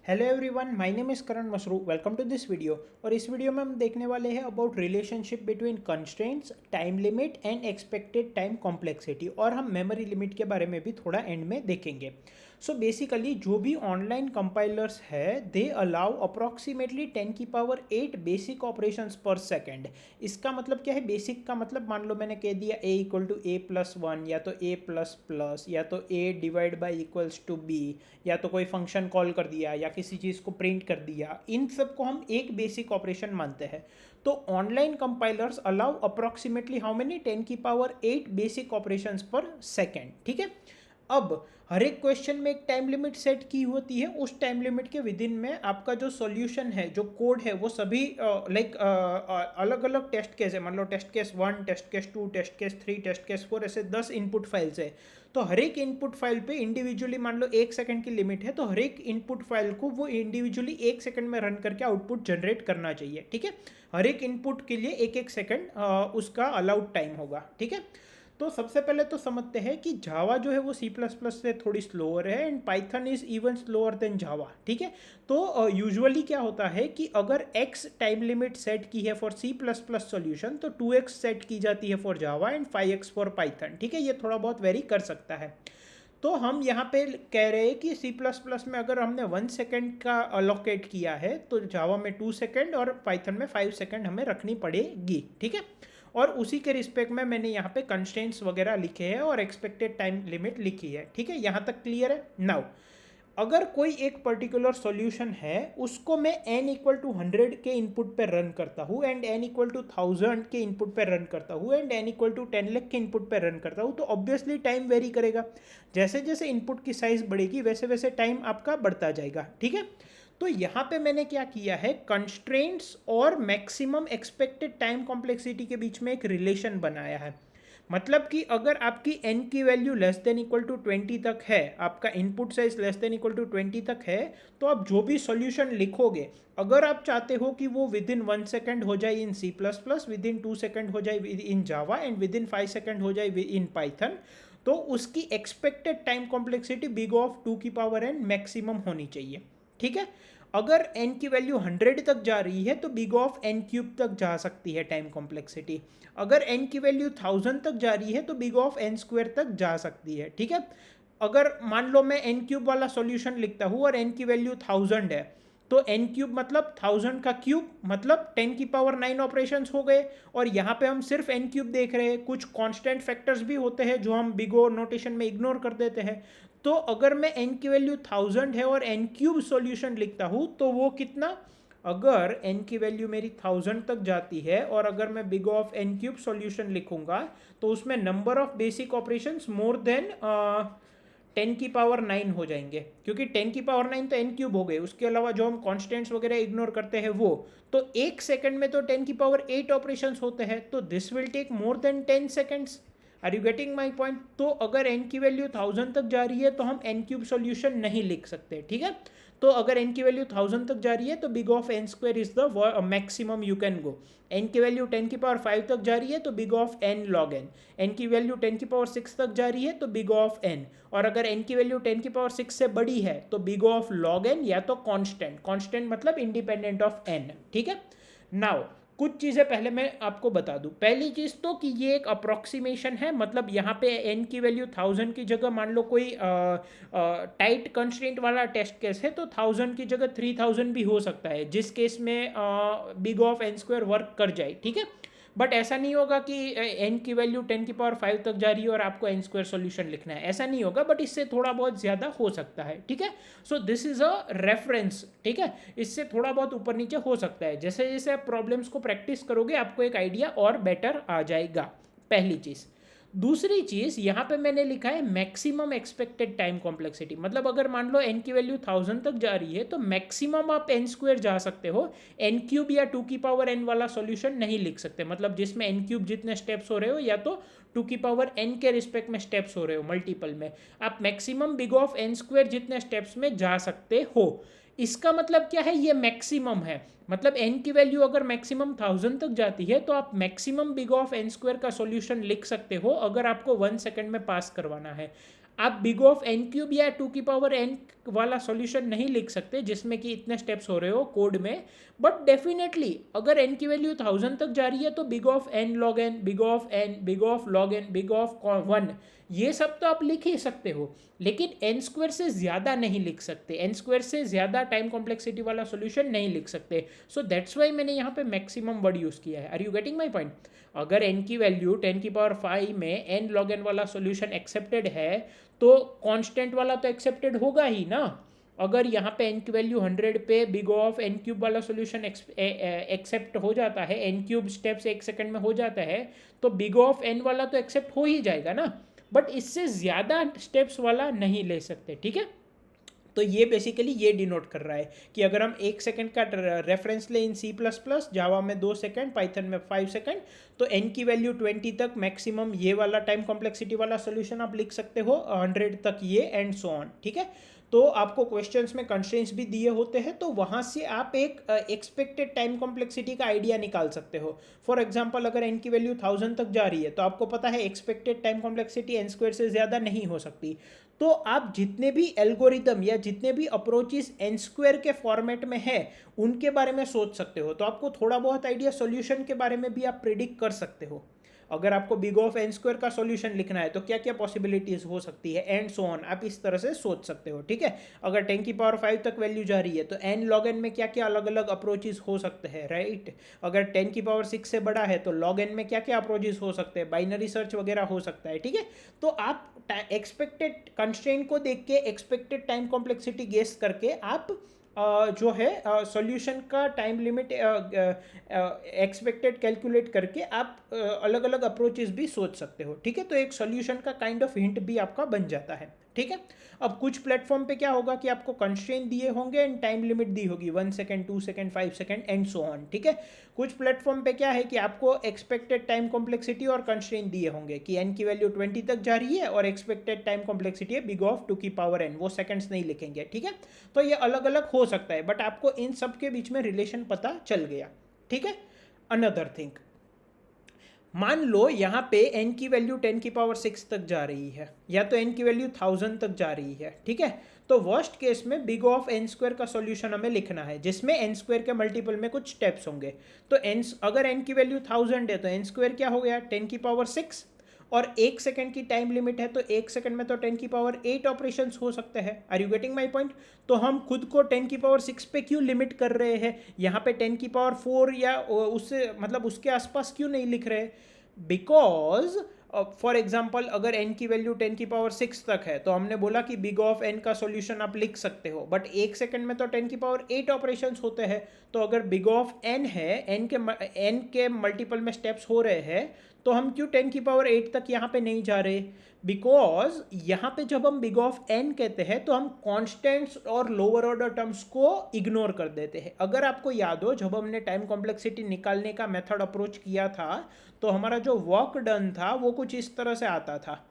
Hello everyone, my name is Karan Masru. Welcome to this video. और इस video में हम देखने वाले हैं about relationship between constraints, time limit and expected time complexity, और हम मेमोरी लिमिट के बारे में भी थोड़ा एंड में देखेंगे। सो बेसिकली जो भी ऑनलाइन कंपाइलर्स है they allow approximately 10⁸ basic operations पर सेकेंड। इसका मतलब क्या है? बेसिक का मतलब मान लो मैंने कह दिया a=a+1, या तो a++ या तो a divide by equals to b, या तो कोई फंक्शन कॉल कर दिया या किसी चीज़ को प्रिंट कर दिया। इन सब को हम एक बेसिक ऑपरेशन मानते हैं। तो online compilers allow approximately how many 10⁸ basic operations पर सेकेंड। ठीक है। अब हर एक क्वेश्चन में एक टाइम लिमिट सेट की होती है। उस टाइम लिमिट के विद इन में आपका जो सॉल्यूशन है, जो कोड है, वो सभी अलग अलग टेस्ट केस है। मान लो test case 1, test case 2, test case 3, test case 4, ऐसे 10 इनपुट फाइल्स है। तो हर एक इनपुट फाइल पे इंडिविजुअली मान लो 1 सेकंड की लिमिट है, तो हर एक इनपुट फाइल को वो इंडिविजुअली 1 सेकंड में रन करके आउटपुट जनरेट करना चाहिए। ठीक है। हर एक इनपुट के लिए 1 1 सेकंड उसका अलाउड टाइम होगा। ठीक है। तो सबसे पहले तो समझते हैं कि जावा जो है वो C++ से थोड़ी स्लोअर है and Python is even slower than Java. ठीक है। तो यूजुअली क्या होता है कि अगर x टाइम लिमिट सेट की है फॉर C++ सॉल्यूशन, तो 2x सेट की जाती है for Java and 5x for Python. ठीक है। ये थोड़ा बहुत वेरी कर सकता है। तो हम यहाँ पे कह रहे हैं कि C++ में अगर हमने 1 सेकंड का अलोकेट किया है, तो जावा में 2 सेकंड और पाइथन में 5 सेकंड हमें रखनी पड़ेगी। ठीक है। और उसी के रिस्पेक्ट में मैंने यहाँ पे कंस्ट्रेंट्स वगैरह लिखे हैं और एक्सपेक्टेड टाइम लिमिट लिखी है। ठीक है। यहाँ तक क्लियर है? नाउ अगर कोई एक पर्टिकुलर सॉल्यूशन है, उसको मैं n=100 के इनपुट पे रन करता हूँ एंड n=1000 के इनपुट पे रन करता हूँ एंड n=10 लाख के इनपुट पे रन करता हूँ, तो ऑब्वियसली टाइम वेरी करेगा। जैसे जैसे इनपुट की साइज बढ़ेगी वैसे वैसे टाइम आपका बढ़ता जाएगा। ठीक है। तो यहाँ पे मैंने क्या किया है, कंस्ट्रेंट्स और मैक्सिमम एक्सपेक्टेड टाइम कॉम्प्लेक्सिटी के बीच में एक रिलेशन बनाया है। मतलब कि अगर आपकी n की value less than equal to 20 तक है, आपका input size less than equal to 20 तक है, तो आप जो भी सॉल्यूशन लिखोगे, अगर आप चाहते हो कि वो विद इन 1 सेकंड हो जाए in C++, within 2 second हो जाए in Java and within 5 second हो जाए इन पाइथन, तो उसकी expected time complexity big of 2n maximum होनी चाहिए। ठीक है। अगर n की वैल्यू 100 तक जा रही है तो बिग ऑफ n³ तक जा सकती है टाइम कॉम्प्लेक्सिटी। अगर n की वैल्यू 1000 तक जा रही है तो बिग ऑफ n² तक जा सकती है। ठीक है। अगर मान लो मैं n³ वाला सॉल्यूशन लिखता हूँ और n की वैल्यू 1000 है, तो n³ मतलब 1000 का क्यूब, मतलब 10⁹ ऑपरेशंस हो गए। और यहाँ पे हम सिर्फ n³ देख रहे हैं, कुछ कांस्टेंट फैक्टर्स भी होते हैं जो हम बिग ओ नोटेशन में इग्नोर कर देते हैं। तो अगर मैं n की वैल्यू 1000 है और n³ सॉल्यूशन लिखता हूँ, तो वो कितना, अगर n की वैल्यू मेरी 1000 तक जाती है और अगर मैं बिग ऑफ n³ सॉल्यूशन लिखूंगा, तो उसमें number of basic operations more than 10⁹ हो जाएंगे, क्योंकि 10⁹ तो n³ हो गए। उसके अलावा जो हम कॉन्स्टेंट्स वगैरह इग्नोर करते हैं वो, तो 1 सेकंड में तो 10⁸ ऑपरेशंस होते हैं, तो this will take more than 10 seconds. Are you getting my point? तो अगर n की वैल्यू 1000 तक जा रही है तो हम n³ सॉल्यूशन नहीं लिख सकते। ठीक है। तो अगर n की वैल्यू 1000 तक जा रही है तो big of n² is the maximum you can go. n की वैल्यू 10⁵ तक जा रही है तो big of n log n। n की वैल्यू 10⁶ तक जा रही है तो बिग ऑफ n। और अगर n की वैल्यू 10⁶ से बड़ी है तो बिग ऑफ log n, या तो कांस्टेंट। कांस्टेंट मतलब इंडिपेंडेंट ऑफ n। ठीक है। नाउ कुछ चीज़ें पहले मैं आपको बता दूं। पहली चीज़ तो कि ये एक अप्रॉक्सीमेशन है, मतलब यहाँ पे n की वैल्यू 1000 की जगह मान लो कोई टाइट कंस्ट्रेंट वाला टेस्ट केस है, तो 1000 की जगह 3000 भी हो सकता है, जिस केस में बिग ऑफ n² वर्क कर जाए। ठीक है। बट ऐसा नहीं होगा कि n की वैल्यू 10⁵ तक जा रही है और आपको n² सॉल्यूशन लिखना है, ऐसा नहीं होगा, बट इससे थोड़ा बहुत ज़्यादा हो सकता है। ठीक है। So this is a reference. ठीक है। इससे थोड़ा बहुत ऊपर नीचे हो सकता है। जैसे जैसे आप प्रॉब्लम्स को प्रैक्टिस करोगे आपको एक आइडिया और बेटर आ जाएगा। पहली चीज़। दूसरी चीज़ यहाँ पे मैंने लिखा है मैक्सिमम एक्सपेक्टेड टाइम कॉम्प्लेक्सिटी। मतलब अगर मान लो n की वैल्यू 1000 तक जा रही है तो मैक्सिमम आप n² जा सकते हो, n³ या 2n वाला सॉल्यूशन नहीं लिख सकते। मतलब जिसमें n³ जितने स्टेप्स हो रहे हो, या तो 2n के रिस्पेक्ट में स्टेप्स हो रहे हो मल्टीपल में, आप मैक्सिमम बिग ऑफ n² जितने स्टेप्स में जा सकते हो। इसका मतलब क्या है, ये मैक्सिमम है। मतलब n की वैल्यू अगर मैक्सिमम 1000 तक जाती है तो आप मैक्सिमम बिग ऑफ n² का सॉल्यूशन लिख सकते हो अगर आपको 1 सेकंड में पास करवाना है। आप बिग ऑफ n³ या 2n वाला सॉल्यूशन नहीं लिख सकते जिसमें कि इतने स्टेप्स हो रहे हो कोड में, बट डेफिनेटली अगर n की वैल्यू 1000 तक जा रही है तो big of n log n, big of n, big of log n, big of 1, ये सब तो आप लिख ही सकते हो, लेकिन n स्क्वायर से ज़्यादा नहीं लिख सकते, n स्क्वायर से ज़्यादा टाइम कॉम्प्लेक्सिटी वाला सॉल्यूशन नहीं लिख सकते. सो दैट्स वाई मैंने यहाँ पे मैक्सिमम वर्ड यूज़ किया है. Are you getting my point? अगर n की वैल्यू 10⁵ में n log n वाला सॉल्यूशन एक्सेप्टेड है तो कांस्टेंट वाला तो एक्सेप्टेड होगा ही ना. अगर यहाँ पे n की वैल्यू 100 पे बिग ऑफ n क्यूब वाला सॉल्यूशन एक्सेप्ट हो जाता है, n क्यूब स्टेप्स 1 सेकंड में हो जाता है, तो बिग ऑफ n वाला तो एक्सेप्ट हो ही जाएगा ना, बट इससे ज़्यादा स्टेप्स वाला नहीं ले सकते. ठीक है, तो ये बेसिकली ये डिनोट कर रहा है कि अगर हम 1 सेकंड का रेफरेंस ले इन C++, जावा में 2 सेकंड, पाइथन में 5 सेकंड, तो n की वैल्यू 20 तक मैक्सिमम ये वाला टाइम कॉम्प्लेक्सिटी वाला सोल्यूशन आप लिख सकते हो, 100 तक ये, एंड सो ऑन. ठीक है, तो आपको क्वेश्चंस में कंस्ट्रेंट्स भी दिए होते हैं, तो वहाँ से आप एक एक्सपेक्टेड टाइम कॉम्प्लेक्सिटी का आइडिया निकाल सकते हो. फॉर एग्जांपल अगर n की वैल्यू 1000 तक जा रही है तो आपको पता है expected time complexity n square से ज़्यादा नहीं हो सकती, तो आप जितने भी एल्गोरिदम या जितने भी अप्रोचेस n स्क्वायर के फॉर्मेट में है उनके बारे में सोच सकते हो, तो आपको थोड़ा बहुत आइडिया सॉल्यूशन के बारे में भी आप प्रिडिक्ट कर सकते हो. अगर आपको बिग ऑफ n स्क्वायर का सॉल्यूशन लिखना है तो क्या क्या पॉसिबिलिटीज हो सकती है, एंड सो ऑन, आप इस तरह से सोच सकते हो. ठीक है, अगर 10⁵ तक वैल्यू जा रही है तो n log n में क्या क्या अलग अलग अप्रोचेस हो सकते हैं, राइट. अगर 10⁶ से बड़ा है तो log n में क्या क्या अप्रोचेस हो सकते हैं, बाइनरी सर्च वगैरह हो सकता है. ठीक है, तो आप एक्सपेक्टेड कंस्ट्रेंट को देख के एक्सपेक्टेड टाइम कॉम्प्लेक्सिटी गेस करके आप जो है सॉल्यूशन का टाइम लिमिट एक्सपेक्टेड कैलकुलेट करके आप अलग अलग अप्रोचेस भी सोच सकते हो. ठीक है, तो एक सॉल्यूशन का काइंड ऑफ हिंट भी आपका बन जाता है. ठीक है, अब कुछ प्लेटफॉर्म पे क्या होगा कि आपको कंस्ट्रेंट दिए होंगे एंड टाइम लिमिट दी होगी 1 second, 2 second, 5 second, and so on. ठीक है, कुछ प्लेटफॉर्म पे क्या है कि आपको एक्सपेक्टेड टाइम कॉम्प्लेक्सिटी और कंस्ट्रेंट दिए होंगे कि n की वैल्यू 20 तक जा रही है और एक्सपेक्टेड टाइम कॉम्प्लेक्सिटी है बिग ऑफ 2⁵n, वो सेकंड्स नहीं लिखेंगे. ठीक है, तो ये अलग अलग हो सकता है, बट आपको इन सब के बीच में रिलेशन पता चल गया. ठीक है, अनदर थिंग, मान लो यहाँ पे n की वैल्यू 10⁶ तक जा रही है या तो n की वैल्यू 1000 तक जा रही है. ठीक है, तो वर्स्ट केस में बिग ऑफ n स्क्वायर का सॉल्यूशन हमें लिखना है जिसमें n स्क्वायर के मल्टीपल में कुछ स्टेप्स होंगे. तो अगर n की वैल्यू 1000 है तो n स्क्वायर क्या हो गया, 10⁶, और 1 सेकंड की टाइम लिमिट है तो 1 सेकंड में तो 10⁸ ऑपरेशंस हो सकते हैं. Are you getting my point? तो हम खुद को 10⁶ पे क्यों लिमिट कर रहे हैं, यहाँ पे 10⁴ या उससे मतलब उसके आसपास क्यों नहीं लिख रहे, बिकॉज फॉर एग्जाम्पल अगर n की वैल्यू 10⁶ तक है तो हमने बोला कि बिग ऑफ n का सॉल्यूशन आप लिख सकते हो, बट 1 सेकंड में तो 10⁸ ऑपरेशंस होते हैं. तो अगर बिग ऑफ n है, n के मल्टीपल में स्टेप्स हो रहे हैं, तो हम क्यों 10⁸ तक यहाँ पे नहीं जा रहे, बिकॉज यहाँ पे जब हम बिग ऑफ n कहते हैं तो हम कॉन्स्टेंट्स और लोअर ऑर्डर टर्म्स को इग्नोर कर देते हैं. अगर आपको याद हो जब हमने टाइम कॉम्प्लेक्सिटी निकालने का मेथड अप्रोच किया था तो हमारा जो वर्क डन था वो कुछ इस तरह से आता था.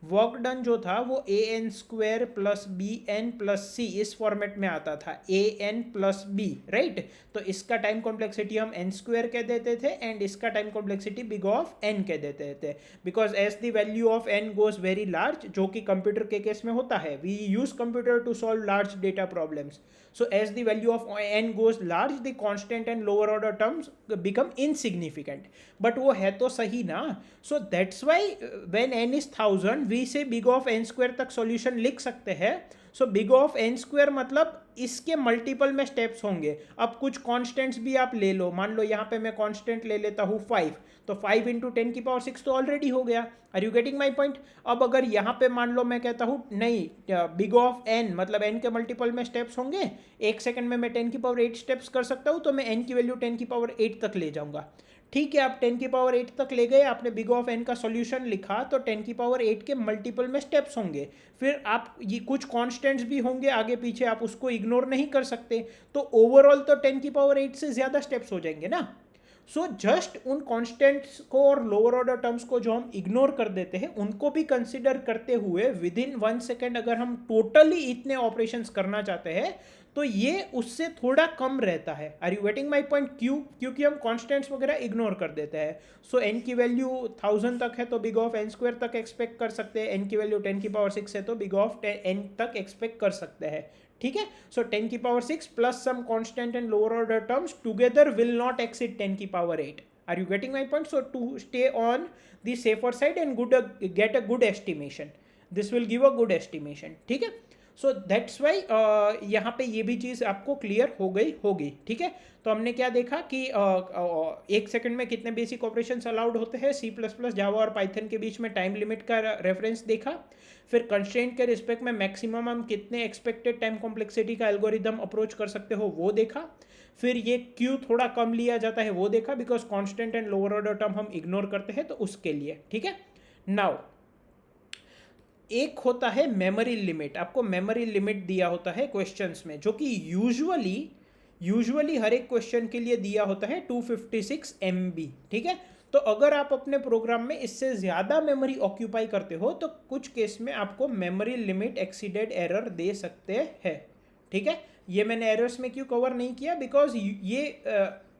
वर्क डन जो था वो an² + bn + c इस फॉर्मेट में आता था, an + b, राइट. तो इसका टाइम कॉम्प्लेक्सिटी हम n² कह देते थे एंड इसका time complexity big of n कह देते थे, because as the value of n goes very large, जो कि कंप्यूटर के केस में होता है, we use computer to solve large data problems. So as the value of n goes large, the constant and lower order terms become insignificant. But वो है तो सही ना. So that's why when n is 1000, we say big of n² तक solution लिख सकते हैं. So big of n² मतलब इसके मल्टीपल में स्टेप्स होंगे. अब कुछ कॉन्स्टेंट्स भी आप ले लो, मान लो यहाँ पे मैं कॉन्स्टेंट ले लेता हूँ 5, तो 5 × 10⁶ तो ऑलरेडी हो गया. Are you getting my point? अब अगर यहाँ पे मान लो मैं कहता हूँ नहीं, बिग ऑफ n मतलब n के मल्टीपल में स्टेप्स होंगे, 1 सेकंड में मैं 10⁸ स्टेप्स कर सकता हूँ, तो मैं n की वैल्यू 10⁸ तक ले जाऊँगा. ठीक है, आप 10⁸ तक ले गए, आपने बिग ऑफ n का सॉल्यूशन लिखा, तो 10⁸ के मल्टीपल में स्टेप्स होंगे. फिर आप ये कुछ कॉन्स्टेंट्स भी होंगे आगे पीछे, आप उसको इग्नोर नहीं कर सकते, तो ओवरऑल तो 10⁸ से ज़्यादा स्टेप्स हो जाएंगे ना. सो जस्ट उन कॉन्स्टेंट्स को और लोअर ऑर्डर टर्म्स को जो हम इग्नोर कर देते हैं उनको भी कंसिडर करते हुए विद इन 1 सेकेंड अगर हम टोटली इतने ऑपरेशंस करना चाहते हैं तो ये उससे थोड़ा कम रहता है. Are you getting my point? क्यों? क्योंकि हम कॉन्स्टेंट्स वगैरह इग्नोर कर देते हैं. सो n की वैल्यू 1000 तक है तो बिग ऑफ n² तक एक्सपेक्ट कर सकते हैं, n की वैल्यू 10⁶ है तो बिग ऑफ n तक एक्सपेक्ट कर सकते हैं. ठीक है. सो 10 की power 6 plus some constant and lower order terms together will not exceed 10 की power 8. Are you getting my point? So to stay on the safer side and get a good estimation, this will give a good estimation. ठीक है. So that's why यहाँ पे ये भी चीज़ आपको clear हो गई होगी. ठीक है. तो हमने क्या देखा कि एक सेकंड में कितने बेसिक ऑपरेशंस अलाउड होते हैं सी प्लस प्लस जावा और पाइथन के बीच में, टाइम लिमिट का रेफरेंस देखा. फिर कंस्ट्रेंट के रिस्पेक्ट में मैक्सिमम हम कितने एक्सपेक्टेड टाइम कॉम्प्लेक्सिटी का एल्गोरिदम अप्रोच कर सकते हो वो देखा. फिर ये क्यों थोड़ा कम लिया जाता है वो देखा, because constant and lower order term हम इग्नोर करते हैं तो उसके लिए. ठीक है. नाउ एक होता है मेमोरी लिमिट. आपको मेमोरी लिमिट दिया होता है क्वेश्चंस में, जो कि यूजुअली हर एक क्वेश्चन के लिए दिया होता है 256 MB. ठीक है. तो अगर आप अपने प्रोग्राम में इससे ज़्यादा मेमोरी ऑक्यूपाई करते हो तो कुछ केस में आपको मेमोरी लिमिट एक्सीडेड एरर दे सकते हैं. ठीक है. ये मैंने एरर्स में क्यों कवर नहीं किया, बिकॉज ये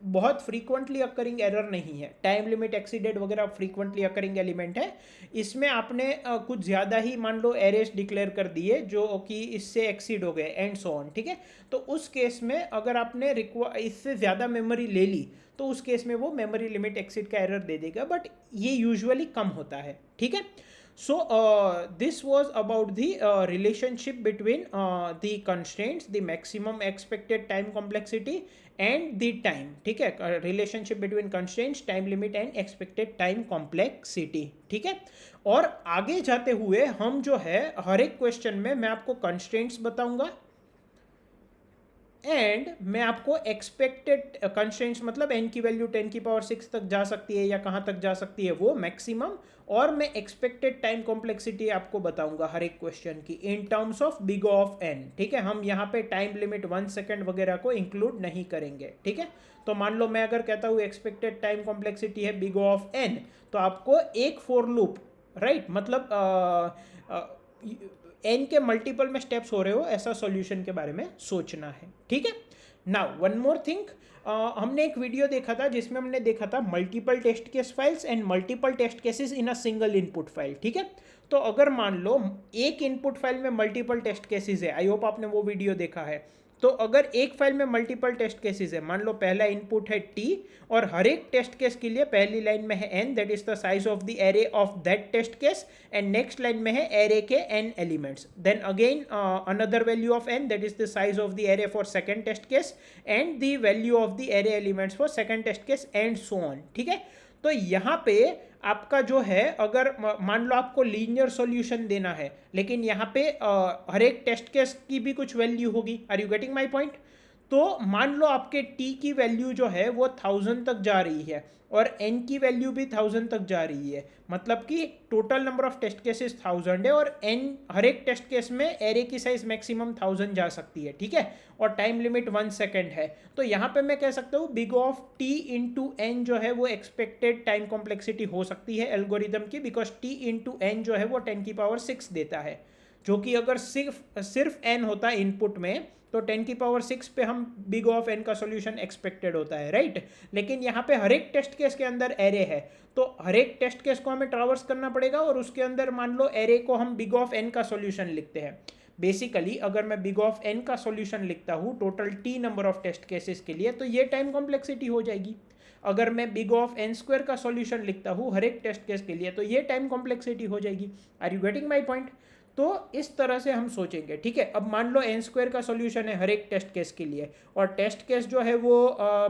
बहुत फ्रीक्वेंटली अकरिंग एरर नहीं है. टाइम लिमिट एक्सीडेड वगैरह फ्रीक्वेंटली अकरिंग एलिमेंट है. इसमें आपने कुछ ज़्यादा ही मान लो एरेस डिक्लेयर कर दिए जो कि इससे एक्सीड हो गए एंड सो ऑन. ठीक है. तो उस केस में अगर आपने इससे ज़्यादा मेमोरी ले ली तो उस केस में वो मेमोरी लिमिट एक्सीड का एरर दे देगा, बट ये यूजुअली कम होता है. ठीक है. So this was about the relationship between the constraints, the maximum expected time complexity and the time. ठीक है. relationship between constraints, time limit and expected time complexity. ठीक है. और आगे जाते हुए हम जो है हर एक क्वेश्चन में मैं आपको constraints बताऊंगा एंड मैं आपको एक्सपेक्टेड कंस्ट्रेंट्स, मतलब n की वैल्यू 10 की पावर 6 तक जा सकती है या कहाँ तक जा सकती है वो मैक्सिमम, और मैं एक्सपेक्टेड टाइम कॉम्प्लेक्सिटी आपको बताऊंगा हर एक क्वेश्चन की in terms of big of n. ठीक है. हम यहाँ पे टाइम लिमिट 1 सेकेंड वगैरह को इंक्लूड नहीं करेंगे. ठीक है. तो मान लो मैं अगर कहता हूँ एक्सपेक्टेड टाइम कॉम्प्लेक्सिटी है बिग ऑफ n, तो आपको एक फॉर लूप, राइट, मतलब n के मल्टीपल में स्टेप्स हो रहे हो ऐसा सॉल्यूशन के बारे में सोचना है. ठीक है. नाउ वन मोर थिंग, हमने एक वीडियो देखा था जिसमें हमने देखा था multiple test case files and multiple test cases in a single input file. ठीक है. तो अगर मान लो एक इनपुट फाइल में मल्टीपल टेस्ट केसेस है, आई होप आपने वो वीडियो देखा है. तो अगर एक फाइल में मल्टीपल टेस्ट केसेस है, मान लो पहला इनपुट है t और हर एक टेस्ट केस के लिए पहली लाइन में है n, that is the size of the array of that test case, and next line में है एरे के n elements, then again another value of n, that is the size of the array for second test case and the value of the array elements for second test case and so on. ठीक है. तो यहाँ पे आपका जो है, अगर मान लो आपको लीनियर सॉल्यूशन देना है, लेकिन यहाँ पे हर एक टेस्ट केस की भी कुछ वैल्यू होगी. Are you getting my point? तो मान लो आपके t की वैल्यू जो है वो 1000 तक जा रही है और n की वैल्यू भी 1000 तक जा रही है, मतलब कि total number of test cases 1000 है और n हर एक टेस्ट केस में एरे की साइज मैक्सिमम 1000 जा सकती है. ठीक है. और टाइम लिमिट 1 सेकेंड है. तो यहाँ पे मैं कह सकता हूँ big of t into n जो है वो एक्सपेक्टेड टाइम कॉम्प्लेक्सिटी हो सकती है एल्गोरिदम की, बिकॉज t इंटू n जो है वो 10 की पावर 6 देता है, जो कि अगर सिर्फ n होता है इनपुट में तो 10 की पावर 6 पे हम बिग ऑफ n का सॉल्यूशन एक्सपेक्टेड होता है, राइट. लेकिन यहाँ पे हर एक टेस्ट केस के अंदर एरे है, तो हर एक टेस्ट केस को हमें ट्रावर्स करना पड़ेगा और उसके अंदर मान लो एरे को हम बिग ऑफ n का सॉल्यूशन लिखते हैं. बेसिकली अगर मैं बिग ऑफ n का सॉल्यूशन लिखता हूँ total t number of test cases के लिए, तो ये टाइम कॉम्प्लेक्सिटी हो जाएगी. अगर मैं बिग ऑफ n स्क्वायर का सॉल्यूशन लिखता हूँ हर एक टेस्ट केस के लिए, तो ये टाइम कॉम्प्लेक्सिटी हो जाएगी. Are you getting my point? तो इस तरह से हम सोचेंगे. ठीक है. अब मान लो n स्क्वायर का सॉल्यूशन है हर एक टेस्ट केस के लिए, और टेस्ट केस जो है वो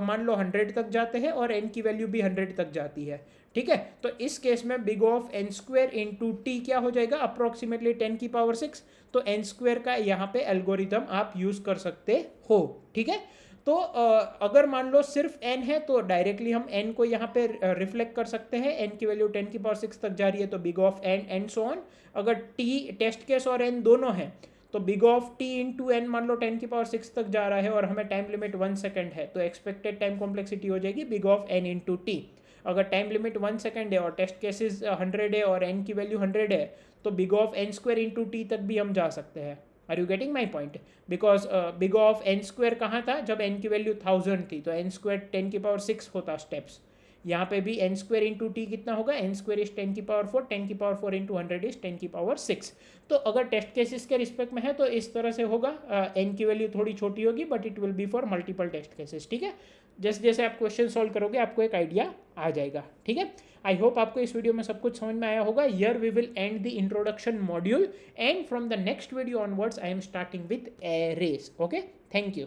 मान लो 100 तक जाते हैं और n की वैल्यू भी 100 तक जाती है. ठीक है. तो इस केस में big of n square into T क्या हो जाएगा, अप्रोक्सीमेटली 10 की पावर 6. तो n स्क्वायर का यहाँ पे एल्गोरिथम आप यूज कर सकते हो. ठीक है. तो अगर मान लो सिर्फ n है तो डायरेक्टली हम n को यहाँ पे रिफ्लेक्ट कर सकते हैं. n की वैल्यू 10 की पावर 6 तक जा रही है तो big of n and so on. अगर t टेस्ट केस और n दोनों हैं तो big of t into n मान लो 10 की पावर 6 तक जा रहा है और हमें टाइम लिमिट 1 सेकेंड है, तो एक्सपेक्टेड टाइम कॉम्प्लेक्सिटी हो जाएगी big of n into T. अगर टाइम लिमिट 1 सेकेंड है और टेस्ट केसेस 100 है और n की वैल्यू 100 है, तो big of n square into T तक भी हम जा सकते हैं. Are you getting my point? Because big of n square कहाँ था जब n की वैल्यू 1000 थी, तो n स्क्वायर 10 की पावर 6 होता स्टेप्स. यहाँ पे भी n स्क्वायर इंटू टी कितना होगा, n स्क्वायर इज 10 की पावर 4, 10 की पावर 4 इंटू 100 इज 10 की पावर 6। तो अगर टेस्ट केसेस के रिस्पेक्ट में है तो इस तरह से होगा, n की वैल्यू थोड़ी छोटी होगी but it will be for multiple test cases, ठीक है। जैसे जैसे आप क्वेश्चन सॉल्व करोगे आपको एक आइडिया आ जाएगा, ठीक है। आई होप आपको इस वीडियो में सब कुछ समझ में आया होगा। Here we will end the introduction module and from the next video onwards I am starting with arrays. Okay, thank you.